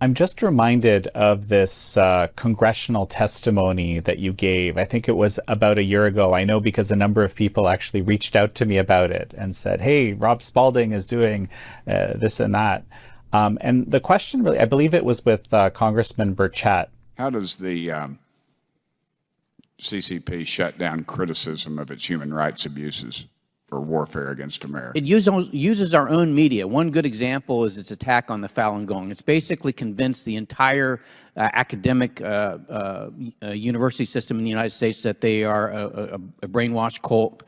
I'm just reminded of this congressional testimony that you gave. I think it was about a year ago. I know because a number of people actually reached out to me about it and said, hey, Rob Spalding is doing this and that. And the question really, I believe it was with Congressman Burchett. How does the CCP shut down criticism of its human rights abuses or warfare against America? It uses our own media. One good example is its attack on the Falun Gong. It's basically convinced the entire academic university system in the United States that they are a brainwashed cult.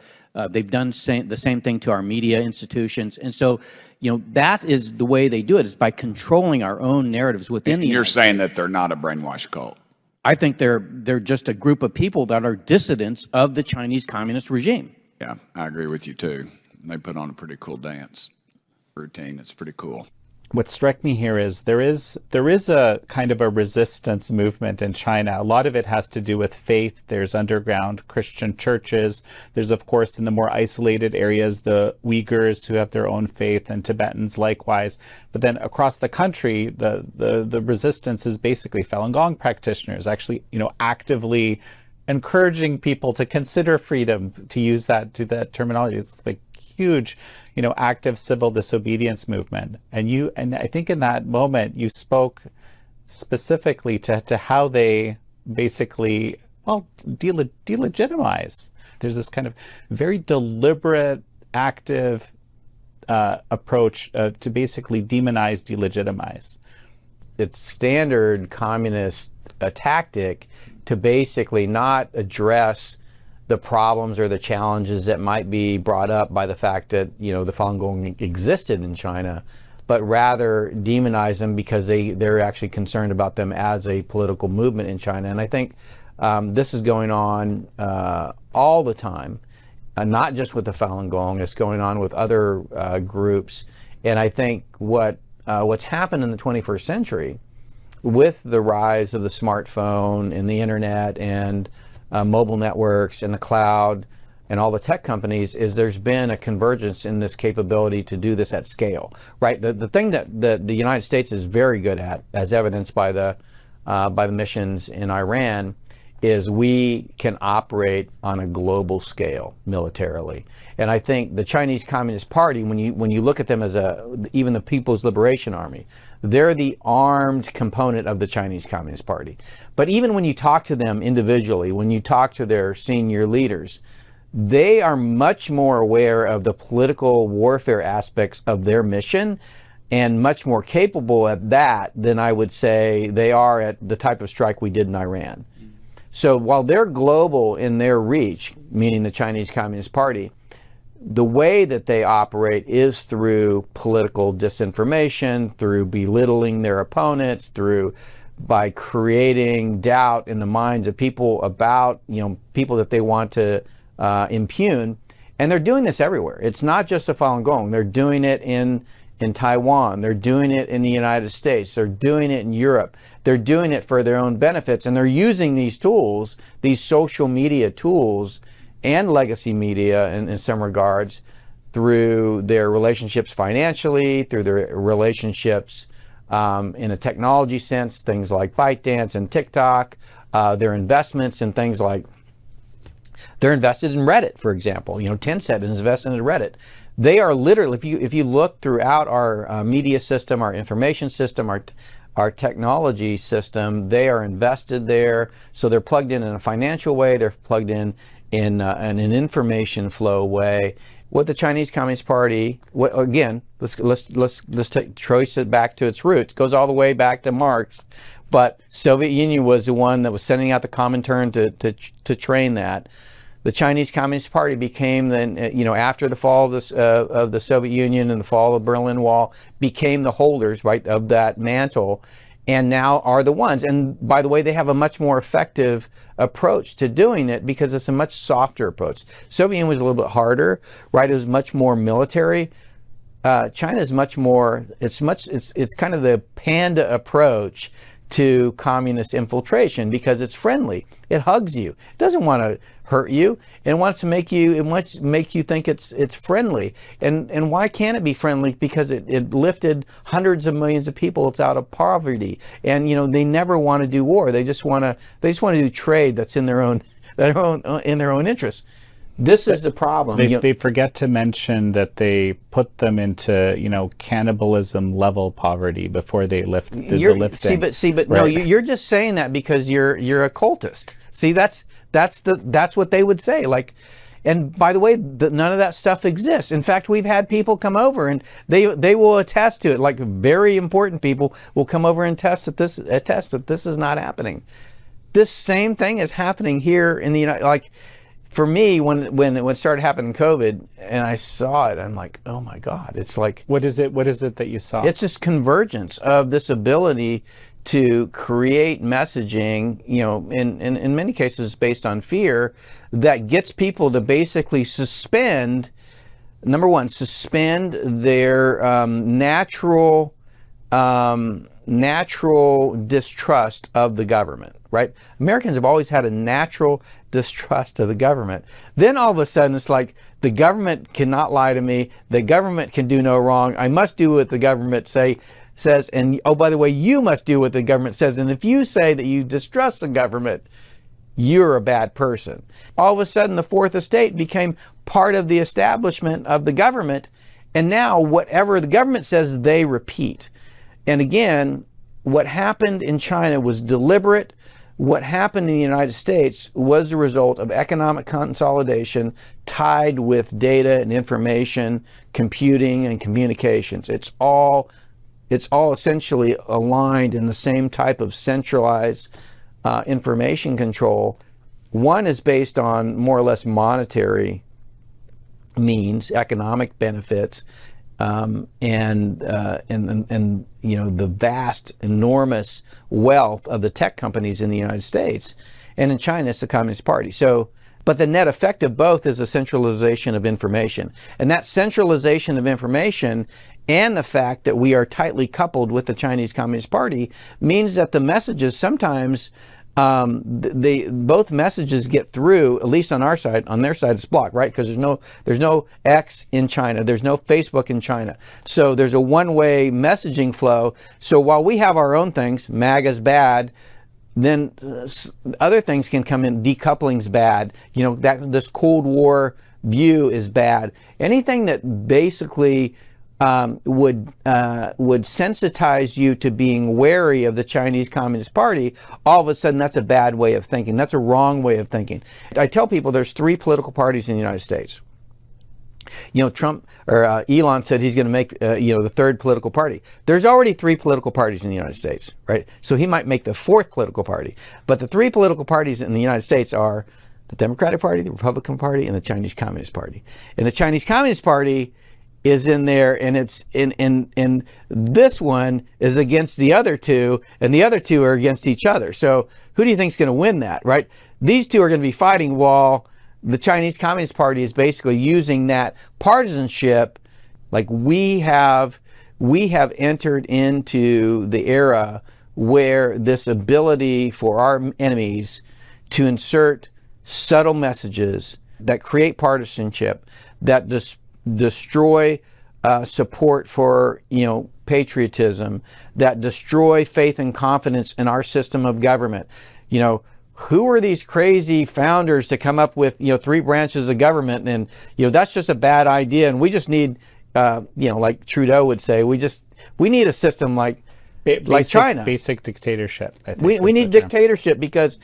They've done the same thing to our media institutions. And so, that is the way they do it, is by controlling our own narratives within the You're United saying States. that they're not a brainwashed cult? I think they're just a group of people that are dissidents of the Chinese Communist regime. Yeah, I agree with you too. They put on a pretty cool dance routine. It's pretty cool. What struck me here is there is a kind of a resistance movement in China. A lot of it has to do with faith. There's underground Christian churches. There's, of course, in the more isolated areas, the Uyghurs who have their own faith, and Tibetans likewise. But then across the country, the resistance is basically Falun Gong practitioners actually, actively encouraging people to consider freedom, to use that terminology. It's like huge, active civil disobedience movement. And I think in that moment you spoke specifically to how they basically, delegitimize. There's this kind of very deliberate, active approach to basically demonize, delegitimize. It's standard communist tactic to basically not address the problems or the challenges that might be brought up by the fact that, the Falun Gong existed in China, but rather demonize them because they're actually concerned about them as a political movement in China. And I think this is going on all the time, not just with the Falun Gong. It's going on with other groups. And I think what's happened in the 21st century with the rise of the smartphone and the internet and mobile networks and the cloud and all the tech companies is there's been a convergence in this capability to do this at scale, right? The thing that the United States is very good at, as evidenced by the missions in Iran, is we can operate on a global scale militarily. And I think the Chinese Communist Party, when you look at them as even the People's Liberation Army, they're the armed component of the Chinese Communist Party. But even when you talk to them individually, when you talk to their senior leaders, they are much more aware of the political warfare aspects of their mission and much more capable at that than I would say they are at the type of strike we did in Iran. So while they're global in their reach, meaning the Chinese Communist Party, the way that they operate is through political disinformation, through belittling their opponents, by creating doubt in the minds of people about, people that they want to impugn. And they're doing this everywhere. It's not just the Falun Gong. They're doing it in Taiwan. They're doing it in the United States. They're doing it in Europe. They're doing it for their own benefits. And they're using these tools, these social media tools and legacy media in some regards, through their relationships financially, through their relationships in a technology sense, things like ByteDance and TikTok, their investments in things like, they're invested in Reddit, for example. Tencent is invested in Reddit. They are literally, if you look throughout our media system, our information system, our technology system, they are invested there. So they're plugged in a financial way. They're plugged in an information flow way. What the Chinese Communist Party, again, let's trace it back to its roots. It goes all the way back to Marx, but Soviet Union was the one that was sending out the Comintern to train that. The Chinese Communist Party became then, after the fall of the Soviet Union and the fall of the Berlin Wall, became the holders, right, of that mantle, and now are the ones. And by the way, they have a much more effective approach to doing it because it's a much softer approach. Soviet Union was a little bit harder, right? It was much more military. China is much more. It's kind of the panda approach to communist infiltration because it's friendly. It hugs you. It doesn't want to hurt you. It wants to make you, think it's friendly. And why can't it be friendly? Because it lifted hundreds of millions of people out of poverty. And they never want to do war. They just want to do trade that's in their own interest. This is the problem. They forget to mention that they put them into, cannibalism level poverty before they lift the lifting. But no, you're just saying that because you're a cultist. See, that's what they would say. Like, and by the way, none of that stuff exists. In fact, we've had people come over and they will attest to it. Like, very important people will come over and attest that this is not happening. This same thing is happening here in the United. Like, for me, when it started happening, COVID, and I saw it, I'm like, oh my God! It's like, what is it that you saw? It's this convergence of this ability to create messaging, in many cases based on fear, that gets people to basically suspend. Number one, suspend their natural distrust of the government. Right? Americans have always had a natural distrust of the government. Then all of a sudden it's like, the government cannot lie to me. The government can do no wrong. I must do what the government says. And oh, by the way, you must do what the government says. And if you say that you distrust the government, you're a bad person. All of a sudden the Fourth Estate became part of the establishment of the government. And now whatever the government says, they repeat. And again, what happened in China was deliberate. What happened in the United States was a result of economic consolidation tied with data and information, computing and communications. It's all essentially aligned in the same type of centralized information control. One is based on more or less monetary means, economic benefits, and the vast, enormous wealth of the tech companies in the United States, and in China it's the Communist Party. So, but the net effect of both is a centralization of information, and that centralization of information and the fact that we are tightly coupled with the Chinese Communist Party means that the messages sometimes both messages get through, at least on our side. On their side it's blocked, right? Because there's no X in China, there's no Facebook in China, so there's a one-way messaging flow. So while we have our own things, MAGA's bad, then other things can come in. Decoupling's bad, that this Cold War view is bad. Anything that basically would sensitize you to being wary of the Chinese Communist Party, all of a sudden that's a bad way of thinking. That's a wrong way of thinking. I tell people there's 3 political parties in the United States. Trump or Elon said he's going to make the 3rd political party. There's already 3 political parties in the United States, right? So he might make the 4th political party. But the 3 political parties in the United States are the Democratic Party, the Republican Party, and the Chinese Communist Party. And the Chinese Communist Party is in there, and it's in this one is against the other 2, and the other 2 are against each other. So who do you think is going to win that, right? These 2 are going to be fighting while the Chinese Communist Party is basically using that partisanship. Like, we have entered into the era where this ability for our enemies to insert subtle messages that create partisanship, that destroy support for patriotism, that destroy faith and confidence in our system of government. Who are these crazy founders to come up with 3 branches of government, and that's just a bad idea, and we just need like Trudeau would say, we need a system like China, basic dictatorship. I think we need dictatorship because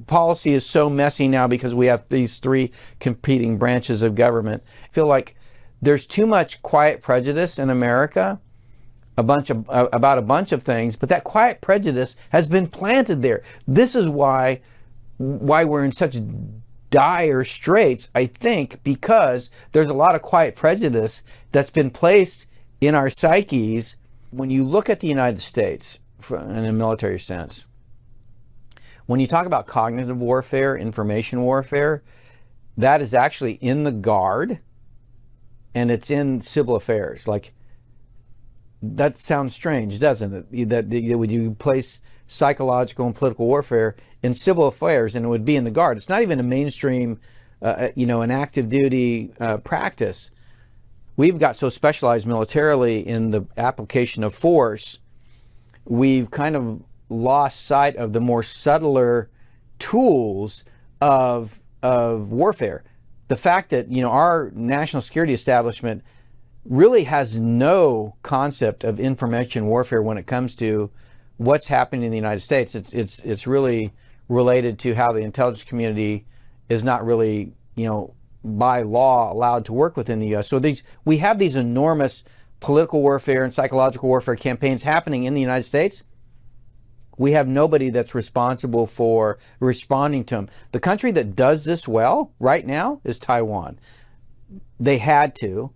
policy is so messy now because we have these 3 competing branches of government. I feel like there's too much quiet prejudice in America about a bunch of things, but that quiet prejudice has been planted there. This is why we're in such dire straits, I think, because there's a lot of quiet prejudice that's been placed in our psyches. When you look at the United States in a military sense, when you talk about cognitive warfare, information warfare, that is actually in the Guard, and it's in civil affairs. Like, That sounds strange, doesn't it? That would you place psychological and political warfare in civil affairs, and it would be in the Guard. It's not even a mainstream, an active duty practice. We've got so specialized militarily in the application of force, we've kind of lost sight of the more subtler tools of warfare. The fact that, our national security establishment really has no concept of information warfare when it comes to what's happening in the United States. It's really related to how the intelligence community is not really, by law allowed to work within the U.S. So we have these enormous political warfare and psychological warfare campaigns happening in the United States. We have nobody that's responsible for responding to them. The country that does this well right now is Taiwan. They had to.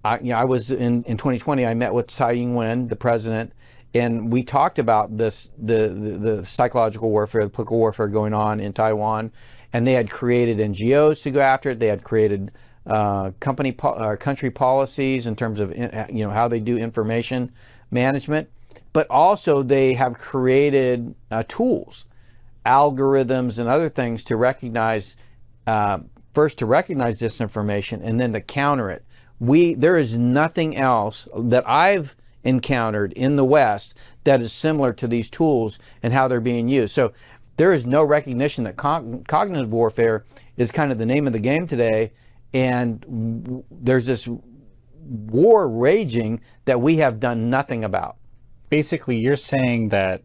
I was in 2020, I met with Tsai Ing-wen, the president, and we talked about this, the psychological warfare, the political warfare going on in Taiwan. And they had created NGOs to go after it. They had created country policies in terms of how they do information management. But also they have created tools, algorithms, and other things to recognize, first to recognize disinformation and then to counter it. There is nothing else that I've encountered in the West that is similar to these tools and how they're being used. So there is no recognition that cognitive warfare is kind of the name of the game today, and there's this war raging that we have done nothing about. Basically, you're saying that,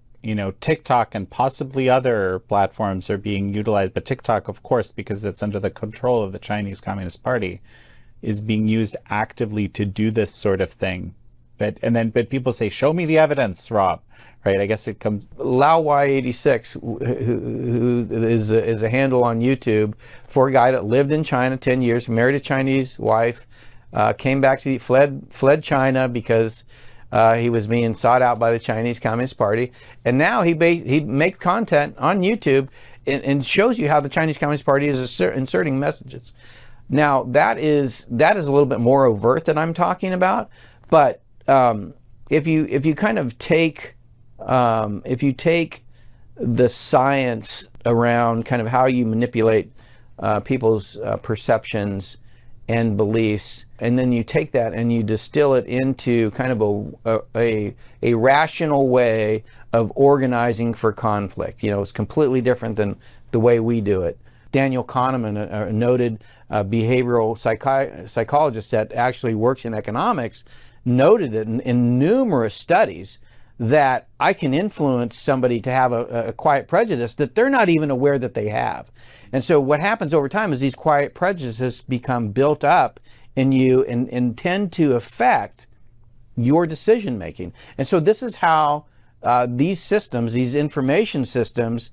TikTok and possibly other platforms are being utilized, but TikTok, of course, because it's under the control of the Chinese Communist Party, is being used actively to do this sort of thing. But people say, show me the evidence, Rob. Right, I guess it comes. Lao Y86, who is a handle on YouTube for a guy that lived in China 10 years, married a Chinese wife, came back to fled China because he was being sought out by the Chinese Communist Party, and now he makes content on YouTube and shows you how the Chinese Communist Party is inserting messages. Now that is a little bit more overt than I'm talking about, but if you kind of take if you take the science around kind of how you manipulate people's perceptions and beliefs, and then you take that and you distill it into kind of a rational way of organizing for conflict. It's completely different than the way we do it. Daniel Kahneman, a noted behavioral psychologist that actually works in economics, noted it in numerous studies that I can influence somebody to have a quiet prejudice that they're not even aware that they have. And so what happens over time is these quiet prejudices become built up in you and tend to affect your decision making. And so this is how these systems, these information systems,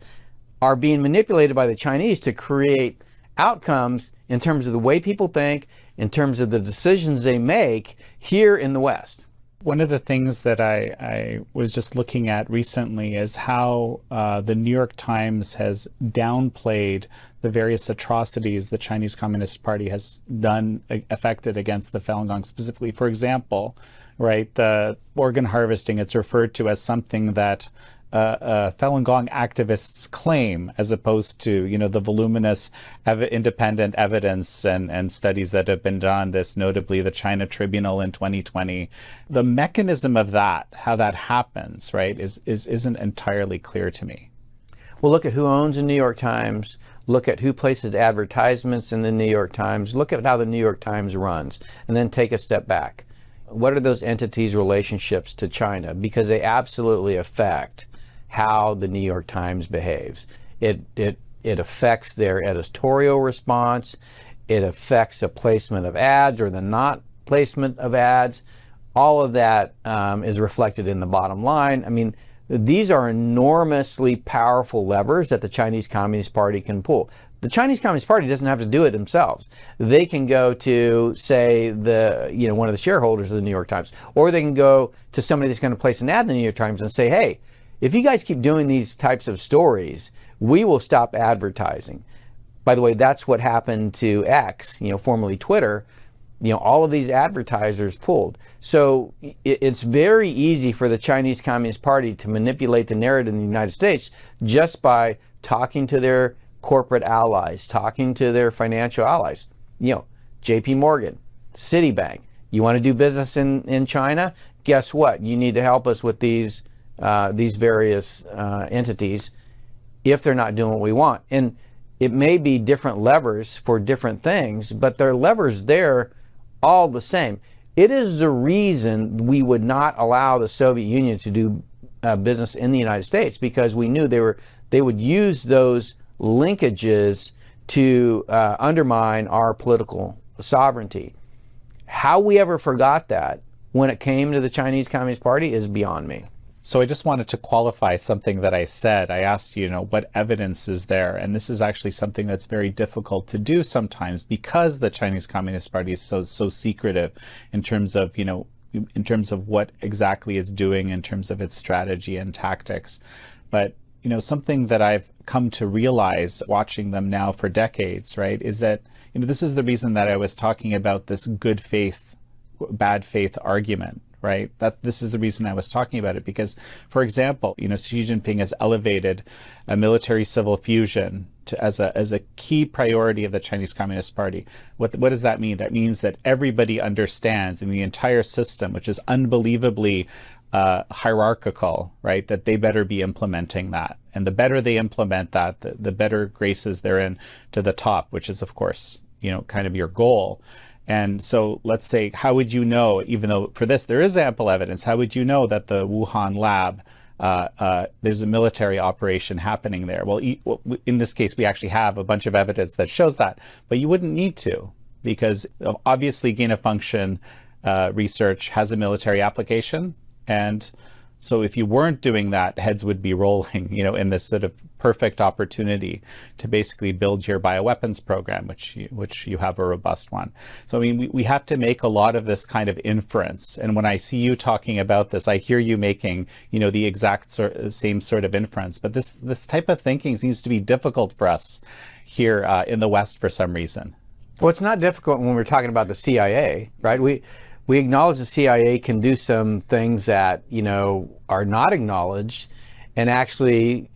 are being manipulated by the Chinese to create outcomes in terms of the way people think, in terms of the decisions they make here in the West. One of the things that I was just looking at recently is how the New York Times has downplayed the various atrocities the Chinese Communist Party has affected against the Falun Gong specifically. For example, right, the organ harvesting, it's referred to as something that Falun Gong activists claim, as opposed to, the voluminous independent evidence and studies that have been done on this, notably the China Tribunal in 2020. The mechanism of that, how that happens, right, isn't entirely clear to me. Well, look at who owns the New York Times. Look at who places advertisements in the New York Times. Look at how the New York Times runs, and then take a step back. What are those entities' relationships to China? Because they absolutely affect how the New York Times behaves. It affects their editorial response. It affects the placement of ads or the not placement of ads. All of that is reflected in the bottom line. I mean, these are enormously powerful levers that the Chinese Communist Party can pull. The Chinese Communist Party doesn't have to do it themselves. They can go to, say, one of the shareholders of the New York Times, or they can go to somebody that's going to place an ad in the New York Times and say, hey, if you guys keep doing these types of stories, we will stop advertising. By the way, that's what happened to X, formerly Twitter. all of these advertisers pulled. So it's very easy for the Chinese Communist Party to manipulate the narrative in the United States just by talking to their corporate allies, talking to their financial allies. JP Morgan, Citibank, you want to do business in China? Guess what? You need to help us with these various entities if they're not doing what we want. And it may be different levers for different things, but their levers there all the same. It is the reason we would not allow the Soviet Union to do business in the United States, because we knew they would use those linkages to undermine our political sovereignty. How we ever forgot that when it came to the Chinese Communist Party is beyond me. So I just wanted to qualify something that I said. I asked you, what evidence is there? And this is actually something that's very difficult to do sometimes because the Chinese Communist Party is so secretive in terms of, in terms of what exactly it's doing in terms of its strategy and tactics. But, something that I've come to realize watching them now for decades, right, is that, this is the reason that I was talking about this good faith, bad faith argument. Right? This is the reason I was talking about it, because, for example, Xi Jinping has elevated a military-civil fusion as a key priority of the Chinese Communist Party. What does that mean? That means that everybody understands in the entire system, which is unbelievably hierarchical, right, that they better be implementing that. And the better they implement that, the better graces they're in to the top, which is, of course, kind of your goal. And so let's say, how would you know, even though for this there is ample evidence, how would you know that the Wuhan lab, there's a military operation happening there? Well, in this case, we actually have a bunch of evidence that shows that, but you wouldn't need to, because obviously gain-of-function research has a military application. And so if you weren't doing that, heads would be rolling, in this sort of perfect opportunity to basically build your bioweapons program, which you have a robust one. So, we have to make a lot of this kind of inference. And when I see you talking about this, I hear you making, the exact same sort of inference. But this type of thinking seems to be difficult for us here in the West for some reason. Well, it's not difficult when we're talking about the CIA, right? We acknowledge the CIA can do some things that, are not acknowledged and actually,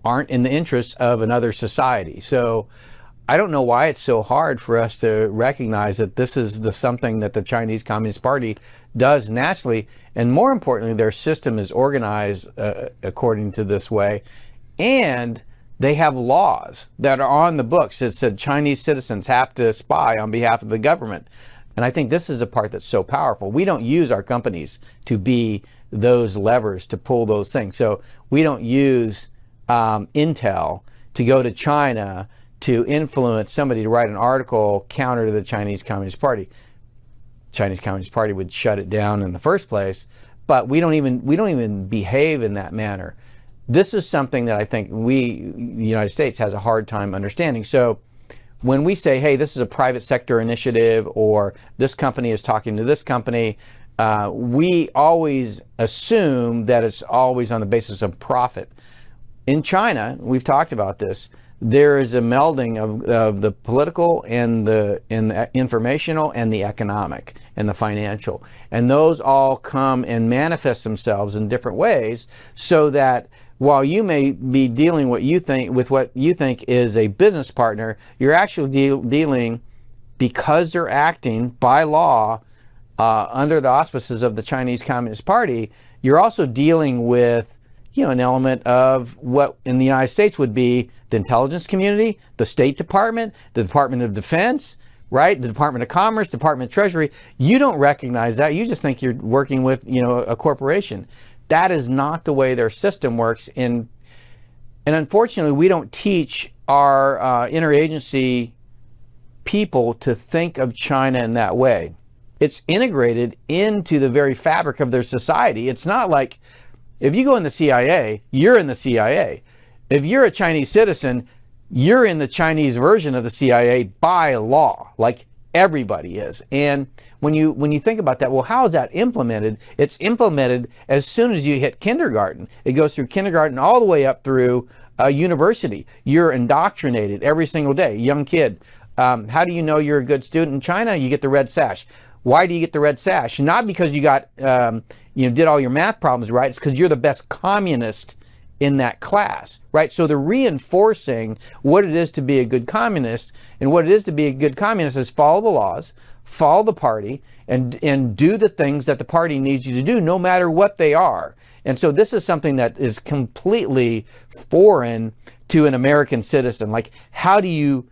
aren't in the interest of another society. So I don't know why it's so hard for us to recognize that this is something that the Chinese Communist Party does naturally. And more importantly, their system is organized according to this way. And they have laws that are on the books that said Chinese citizens have to spy on behalf of the government. And I think this is a part that's so powerful. We don't use our companies to be those levers to pull those things. So we don't use intel to go to China to influence somebody to write an article counter to the Chinese Communist Party. Chinese Communist Party would shut it down in the first place, but we don't even behave in that manner. This is something that I think the United States has a hard time understanding. So when we say, hey, this is a private sector initiative, or this company is talking to this company, we always assume that it's always on the basis of profit. In China, we've talked about this, there is a melding of the political and the informational and the economic and the financial. And those all come and manifest themselves in different ways, so that while you may be dealing with what you think is a business partner, you're actually dealing, because they're acting by law under the auspices of the Chinese Communist Party, you're also dealing with an element of what in the United States would be the intelligence community, the State Department, the Department of Defense, right? The Department of Commerce, Department of Treasury. You don't recognize that. You just think you're working with, a corporation. That is not the way their system works. And unfortunately, we don't teach our interagency people to think of China in that way. It's integrated into the very fabric of their society. It's not like, if you go in the CIA, you're in the CIA. If you're a Chinese citizen, you're in the Chinese version of the CIA by law, like everybody is. And when you think about that, well, how is that implemented? It's implemented as soon as you hit kindergarten. It goes through kindergarten all the way up through university. You're indoctrinated every single day, young kid. How do you know you're a good student in China? You get the red sash. Why do you get the red sash? Not because you got, did all your math problems right. It's because you're the best communist in that class, right? So they're reinforcing what it is to be a good communist, and what it is to be a good communist is follow the laws, follow the party, and do the things that the party needs you to do, no matter what they are. And so this is something that is completely foreign to an American citizen. Like, how do you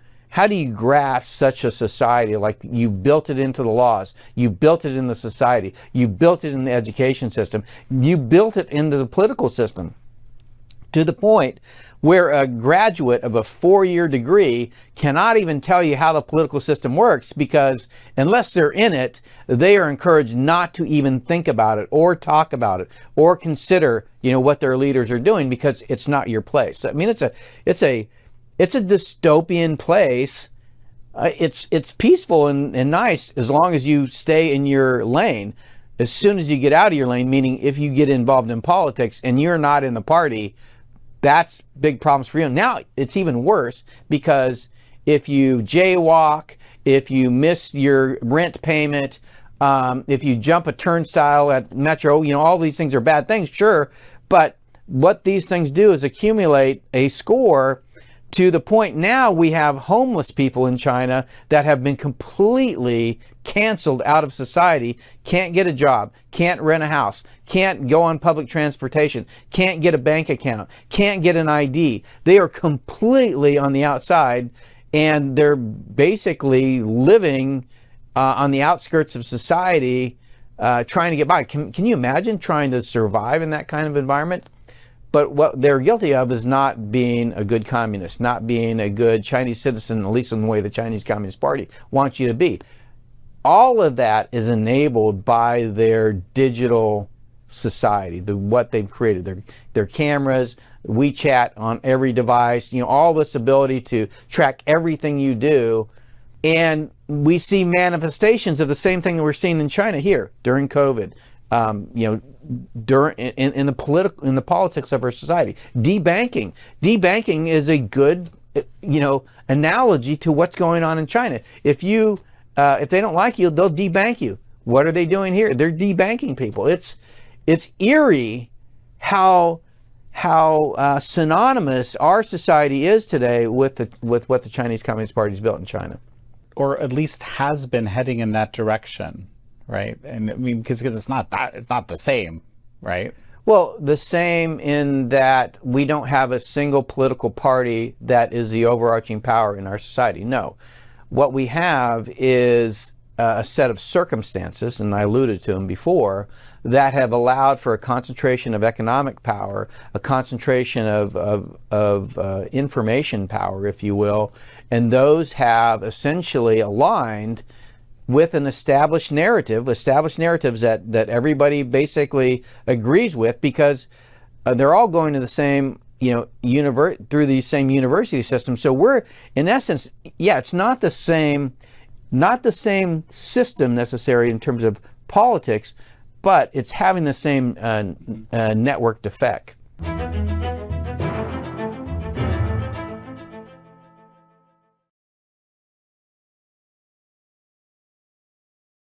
grasp such a society? Like, you built it into the laws, you built it in the society, you built it in the education system, you built it into the political system, to the point where a graduate of a 4-year degree cannot even tell you how the political system works, because unless they're in it, they are encouraged not to even think about it or talk about it or consider, what their leaders are doing, because it's not your place. I mean, it's a dystopian place. It's peaceful and nice as long as you stay in your lane. As soon as you get out of your lane, meaning if you get involved in politics and you're not in the party, that's big problems for you. Now it's even worse, because if you jaywalk, if you miss your rent payment, if you jump a turnstile at Metro, all these things are bad things, sure. But what these things do is accumulate a score, to the point now we have homeless people in China that have been completely canceled out of society, can't get a job, can't rent a house, can't go on public transportation, can't get a bank account, can't get an ID. They are completely on the outside, and they're basically living on the outskirts of society, trying to get by. Can you imagine trying to survive in that kind of environment? But what they're guilty of is not being a good communist, not being a good Chinese citizen, at least in the way the Chinese Communist Party wants you to be. All of that is enabled by their digital society, what they've created, their cameras, WeChat on every device, all this ability to track everything you do. And we see manifestations of the same thing that we're seeing in China here during COVID. In the politics of our society, debanking is a good analogy to what's going on in China. If they don't like you, they'll debank you. What are they doing here? They're debanking people. It's eerie how synonymous our society is today with what the Chinese Communist Party's built in China, or at least has been heading in that direction. Right. And I mean, because it's not the same, right? Well, the same in that we don't have a single political party that is the overarching power in our society. No. What we have is a set of circumstances, and I alluded to them before, that have allowed for a concentration of economic power, a concentration of information power, if you will, and those have essentially aligned with an established narratives that everybody basically agrees with, because they're all going to the same, through the same university system. So we're, in essence, it's not the same system necessary in terms of politics, but it's having the same networked effect.